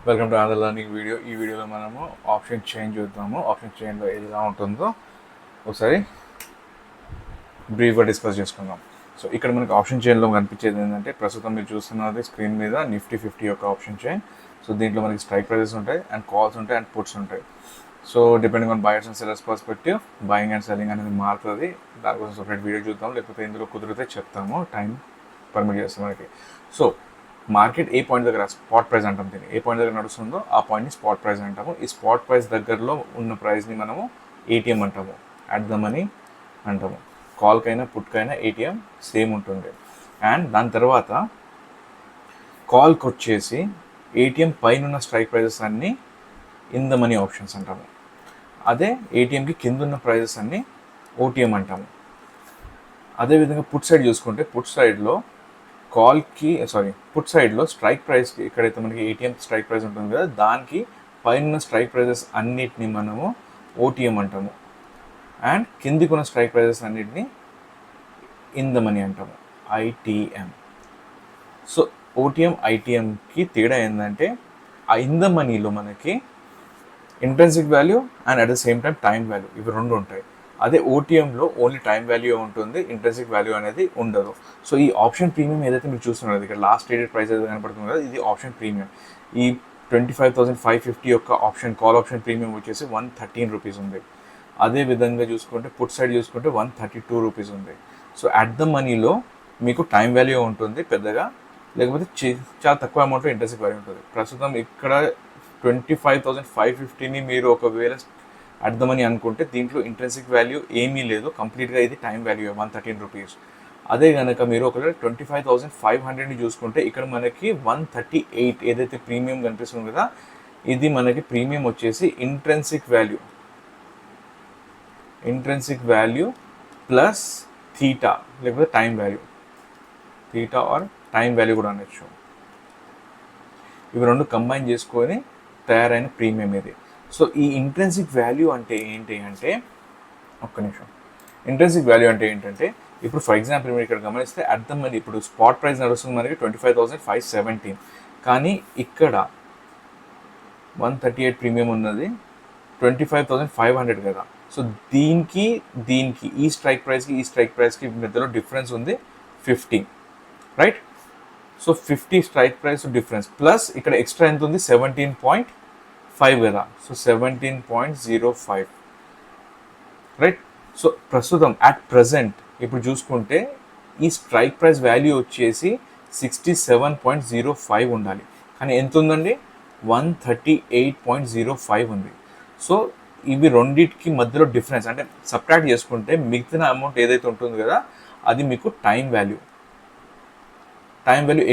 Welcome to other learning video. ఈ వీడియోలో మనము ఆప్షన్ చైన్ చూద్దాము. ఆప్షన్ చైన్లో ఎలా ఉంటుందో ఒకసారి బ్రీఫ్గా డిస్కస్ చేసుకుందాం. సో ఇక్కడ మనకి ఆప్షన్ చైన్లో కనిపించేది ఏంటంటే, ప్రస్తుతం మీరు చూస్తున్నది స్క్రీన్ మీద నిఫ్టీ 50 యొక్క ఆప్షన్ చైన్. సో దీంట్లో మనకి స్ట్రైక్ ప్రైజెస్ ఉంటాయి, అండ్ కాల్స్ ఉంటాయి, అండ్ పుట్స్ ఉంటాయి. So depending on buyers and sellers perspective, buying and selling అనేది మారుతుంది. దానికోసం సపరేట్ వీడియో చూద్దాం, లేకపోతే ఇందులో కుదిరితే చెప్తాము, టైం పర్మిట్ చేస్తాం మనకి. సో మార్కెట్ ఏ పాయింట్ దగ్గర స్పాట్ ప్రైస్ అంటాం, దీన్ని ఏ పాయింట్ దగ్గర నడుస్తుందో ఆ పాయింట్ని స్పాట్ ప్రైస్ అంటాము. ఈ స్పాట్ ప్రైస్ దగ్గరలో ఉన్న ప్రైస్ని మనము ఏటీఎం అంటాము, అట్ ద మనీ అంటాము. కాల్కైనా పుట్కైనా ఏటీఎం సేమ్ ఉంటుంది. అండ్ దాని తర్వాత కాల్కి వచ్చేసి ఏటీఎం పైన ఉన్న స్ట్రైక్ ప్రైజెస్ అన్నీ ఇన్ ద మనీ ఆప్షన్స్ అంటాము. అదే ఏటీఎంకి కింద ఉన్న ప్రైజెస్ అన్నీ ఓటీఎం అంటాము. అదేవిధంగా పుట్ సైడ్ చూసుకుంటే, పుట్ సైడ్లో పుట్ సైడ్లో స్ట్రైక్ ప్రైస్కి, ఎక్కడైతే మనకి ఏటీఎం స్ట్రైక్ ప్రైస్ ఉంటుంది కదా, దానికి పైన స్ట్రైక్ ప్రైజెస్ అన్నిటిని మనము ఓటీఎం అంటాము. అండ్ కిందికి ఉన్న స్ట్రైక్ ప్రైజెస్ అన్నిటిని ఇన్ ద మనీ అంటాము, ఐటీఎం. సో ఓటీఎం ఐటీఎంకి తేడా ఏంటంటే, ఆ ఇన్ ద మనీలో మనకి intrinsic value and at the same time time value, ఇవి రెండు ఉంటాయి. అదే ఓటీఎంలో ఓన్లీ టైం వాల్యూ ఉంటుంది, ఇంట్రెన్సిక్ వాల్యూ అనేది ఉండదు. సో ఈ ఆప్షన్ ప్రీమియం ఏదైతే మీరు చూస్తున్నారు, ఇక్కడ లాస్ట్ ట్రేడెడ్ ప్రైస్ ఏదైతే కనపడుతుంది కదా, ఇది ఆప్షన్ ప్రీమియం. ఈ 25,550 యొక్క ఆప్షన్ కాల్ ఆప్షన్ ప్రీమియం వచ్చేసి 113 రూపీస్ ఉంది. అదే విధంగా చూసుకుంటే పుట్ సైడ్ చూసుకుంటే 132 రూపీస్ ఉంది. సో అట్ ద మనీలో మీకు టైం వాల్యూ ఉంటుంది పెద్దగా, లేకపోతే చాలా తక్కువ అమౌంట్లో ఇంట్రెన్సిక్ వాల్యూ ఉంటుంది. ప్రస్తుతం ఇక్కడ 25,550ని మీరు ఒకవేళ అట్ ద మనీ అనుకుంటే, దీంట్లో ఇంట్రెన్సిక్ వాల్యూ ఏమీ లేదు, కంప్లీట్గా ఇది టైం వాల్యూ 113 రూపీస్. అదే కనుక మీరు ఒకవేళ 25,500ని చూసుకుంటే, ఇక్కడ మనకి 138 ఏదైతే ప్రీమియం కనిపిస్తుంది కదా, ఇది మనకి ప్రీమియం వచ్చేసి ఇంట్రెన్సిక్ వాల్యూ ప్లస్ థీటా, లేకపోతే time value, theta or time value కూడా అనొచ్చు. ఇవి రెండు కంబైన్ చేసుకొని తయారైన ప్రీమియం ఇది. సో ఈ ఇంట్రెన్సిక్ వాల్యూ అంటే ఏంటి అంటే, ఒక్క నిమిషం, ఇంట్రెన్సిక్ వాల్యూ అంటే ఏంటంటే, ఇప్పుడు ఫర్ ఎగ్జాంపుల్ మీరు ఇక్కడ గమనిస్తే అట్ ద మనీ ఇప్పుడు స్పాట్ ప్రైస్ నడుస్తుంది మనకి 25,517, కానీ ఇక్కడ 138 ప్రీమియం ఉన్నది, 25,500 కదా. సో దీనికి ఈ స్ట్రైక్ ప్రైస్కి మధ్యలో డిఫరెన్స్ ఉంది 50, right? So 50 strike price difference plus ఇక్కడ ఎక్స్ట్రా ఎంత ఉంది, 17.5 కదా. So 17.05, right? సో ప్రస్తుతం అట్ ప్రజెంట్ ఇప్పుడు చూసుకుంటే ఈ స్ట్రైక్ ప్రైస్ వాల్యూ వచ్చేసి 67.05 ఉండాలి, కానీ ఎంత ఉందండి, 138.05 ఉంది. సో ఇవి రెండింటికి మధ్యలో డిఫరెన్స్ అంటే సబ్ట్రాక్ట్ చేసుకుంటే మిగతా అమౌంట్ ఏదైతే ఉంటుందో కదా, అది మీకు టైం వాల్యూ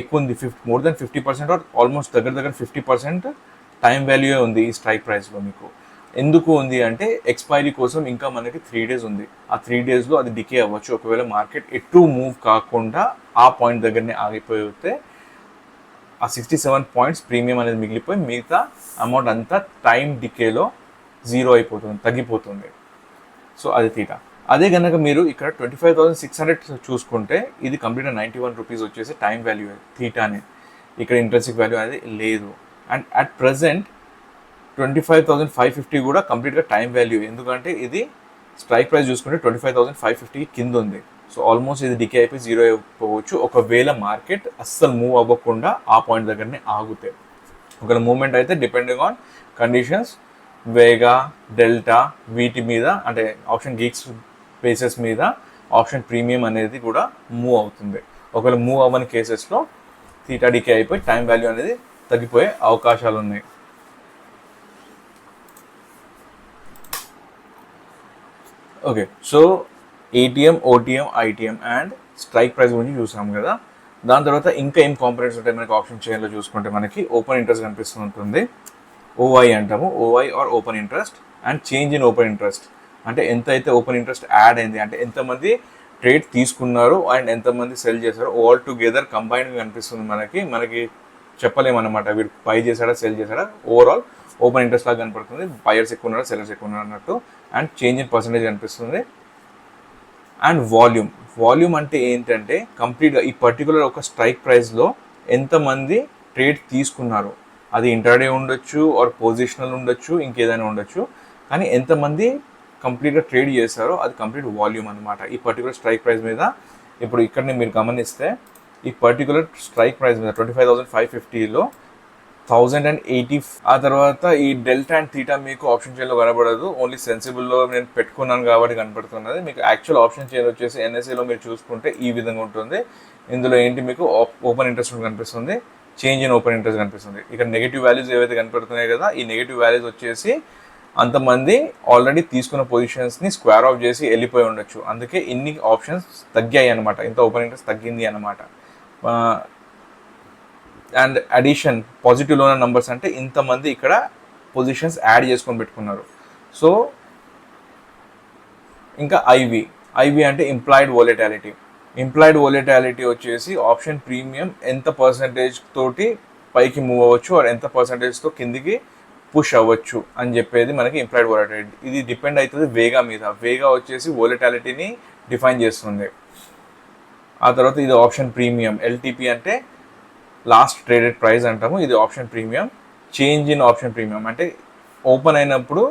ఎక్కువ ఉంది, మోర్ దెన్ 50% ఆర్ ఆల్మోస్ట్ దగ్గర 50% టైం వాల్యూ ఉంది ఈ స్ట్రైక్ ప్రైస్లో. మీకు ఎందుకు ఉంది అంటే, ఎక్స్పైరీ కోసం ఇంకా మనకి 3 days ఉంది. ఆ 3 daysలో అది డికే అవ్వచ్చు. ఒకవేళ మార్కెట్ ఎటు మూవ్ కాకుండా ఆ పాయింట్ దగ్గరనే ఆగిపోతే, ఆ 67 points ప్రీమియం అనేది మిగిలిపోయి మిగతా అమౌంట్ అంతా టైం డికేలో జీరో అయిపోతుంది, తగ్గిపోతుంది. సో అది తీటా. అదే కనుక మీరు ఇక్కడ 25,600 చూసుకుంటే, ఇది కంప్లీట్గా 91 రూపీస్ వచ్చేసి టైం వాల్యూ థీటానే, ఇక్కడ ఇంట్రెన్సిక్ వాల్యూ అనేది లేదు. అండ్ అట్ ప్రజెంట్ 25,550 కూడా కంప్లీట్గా టైం వాల్యూ, ఎందుకంటే ఇది స్ట్రైక్ ప్రైస్ చూసుకుంటే 25,550 కింద ఉంది. సో ఆల్మోస్ట్ ఇది డికే అయిపోయి జీరో అయిపోవచ్చు ఒకవేళ మార్కెట్ అస్సలు మూవ్ అవ్వకుండా ఆ పాయింట్ దగ్గరనే ఆగుతే. ఒకవేళ మూవ్మెంట్ అయితే depending on conditions, Vega, delta, వీటి మీద, అంటే ఆప్షన్ గీక్స్ బేసెస్ మీద ఆప్షన్ ప్రీమియం అనేది కూడా మూవ్ అవుతుంది. ఒకవేళ మూవ్ అవ్వని కేసెస్లో థీటా డికే అయిపోయి టైం వాల్యూ అనేది తగ్గిపోయే అవకాశాలు ఉన్నాయి. Okay, so ATM, OTM, ITM and strike price గురించి చూసాం కదా. దాని తర్వాత ఇంకా ఏం కాంపోనెంట్స్ ఉంటాయి మనకి ఆప్షన్ చైన్లో చూసుకుంటే, మనకి ఓపెన్ ఇంట్రెస్ట్ కనిపిస్తూ ఉంటుంది, ఓఐ అంటాము, OI or open interest. And change in open interest అంటే ఎంత అయితే ఓపెన్ ఇంట్రెస్ట్ యాడ్ అయింది, అంటే ఎంతమంది ట్రేడ్ తీసుకున్నారు అండ్ ఎంతమంది సెల్ చేశారు, ఆల్ టుగెదర్ కంబైన్గా కనిపిస్తుంది మనకి చెప్పలేమన్నమాట, వీడు బై చేశాడా సెల్ చేశాడా. ఓవరాల్ ఓపెన్ ఇంట్రెస్ట్ లాగా కనపడుతుంది, బయర్స్ ఎక్కువ ఉన్నారా సెల్లర్స్ ఎక్కువ ఉన్నారు అన్నట్టు. అండ్ చేంజ్ ఇన్ పర్సంటేజ్ కనిపిస్తుంది. అండ్ వాల్యూమ్ అంటే ఏంటంటే, కంప్లీట్గా ఈ పర్టికులర్ ఒక స్ట్రైక్ ప్రైస్లో ఎంతమంది ట్రేడ్ తీసుకున్నారు, అది ఇంటర్డే ఉండొచ్చు ఆర్ పొజిషనల్ ఉండొచ్చు, ఇంకేదైనా ఉండొచ్చు. కానీ ఎంతమంది కంప్లీట్గా ట్రేడ్ చేస్తారో అది కంప్లీట్ వాల్యూమ్ అనమాట ఈ పర్టికులర్ స్ట్రైక్ ప్రైస్ మీద. ఇప్పుడు ఇక్కడనే మీరు గమనిస్తే ఈ పర్టికులర్ స్ట్రైక్ ప్రైస్ మీద 25,550లో 1080, ఆ తర్వాత ఈ డెల్టా అండ్ థీటా మీకు ఆప్షన్ చైన్లో కనబడదు, ఓన్లీ సెన్సిబుల్లో నేను పెట్టుకున్నాను కాబట్టి కనపడుతున్నది. మీకు యాక్చువల్ ఆప్షన్ చైన్ వచ్చేసి ఎన్ఎస్ఏలో మీరు చూసుకుంటే ఈ విధంగా ఉంటుంది. ఇందులో ఏంటి మీకు ఓపెన్ ఇంట్రెస్ట్ కనిపిస్తుంది, చేంజ్ ఇన్ ఓపెన్ ఇంట్రెస్ట్ కనిపిస్తుంది. ఇక్కడ నెగిటివ్ వాల్యూస్ ఏవైతే కనపడుతున్నాయి కదా, ఈ నెగిటివ్ వాల్యూస్ వచ్చేసి అంతమంది ఆల్రెడీ తీసుకున్న పొజిషన్స్ని స్క్వేర్ ఆఫ్ చేసి వెళ్ళిపోయి ఉండొచ్చు, అందుకే ఇన్ని ఆప్షన్స్ తగ్గాయి అనమాట, ఇంత ఓపెన్ ఇంట్రెస్ట్ తగ్గింది అనమాట. అండ్ అడిషన్ పాజిటివ్లో ఉన్న నంబర్స్ అంటే ఇంతమంది ఇక్కడ పొజిషన్స్ యాడ్ చేసుకొని పెట్టుకున్నారు. సో ఇంకా ఐవి అంటే ఇంప్లాయిడ్ వోలటాలిటీ. ఇంప్లాయిడ్ వోలటాలిటీ వచ్చేసి ఆప్షన్ ప్రీమియం ఎంత పర్సంటేజ్ తోటి పైకి మూవ్ అవ్వచ్చు ఆర్ ఎంత పర్సంటేజ్తో కిందికి పుష్ అవ్వచ్చు అని చెప్పేది మనకి ఇంప్లాయిడ్ వోలటాలిటీ. ఇది డిపెండ్ అవుతుంది వేగా మీద. వేగా వచ్చేసి వోలటాలిటీని డిఫైన్ చేస్తుంది. ఆ తర్వాత ఇది ఆప్షన్ ప్రీమియం, ఎల్టీపీ అంటే లాస్ట్ ట్రేడెడ్ ప్రైస్ అంటాము, ఇది option premium. Change in option premium అంటే ఓపెన్ అయినప్పుడు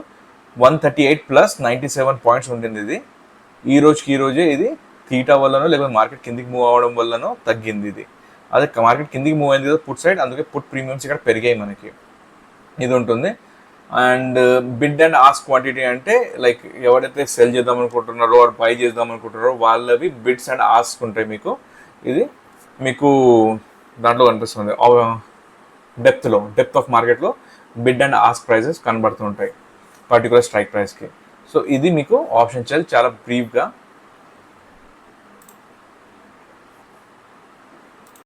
138 ప్లస్ 97 పాయింట్స్ ఉంటుంది. ఇది ఈ రోజే ఇది థీటా వల్లనో లేకపోతే మార్కెట్ కిందికి మూవ్ అవ్వడం వల్లనో తగ్గింది. ఇది అదే మార్కెట్ కిందికి మూవ్ అయింది కదా పుట్ సైడ్, అందుకే పుట్ ప్రీమియమ్స్ ఇక్కడ పెరిగాయి మనకి, ఇది ఉంటుంది. And bid and ask quantity అంటే లైక్ ఎవరైతే సెల్ చేద్దాం అనుకుంటున్నారో ఆర్ బై చేద్దాం అనుకుంటున్నారో వాళ్ళవి బిడ్స్ అండ్ ఆస్క్ ఉంటాయి మీకు. ఇది మీకు దాంట్లో కనిపిస్తుంది డెప్త్ ఆఫ్ మార్కెట్లో బిడ్ అండ్ ఆస్క్ ప్రైజెస్ కనబడుతుంటాయి పర్టికులర్ స్ట్రైక్ ప్రైస్కి. సో ఇది మీకు ఆప్షన్ చైన్ చాలా బ్రీఫ్గా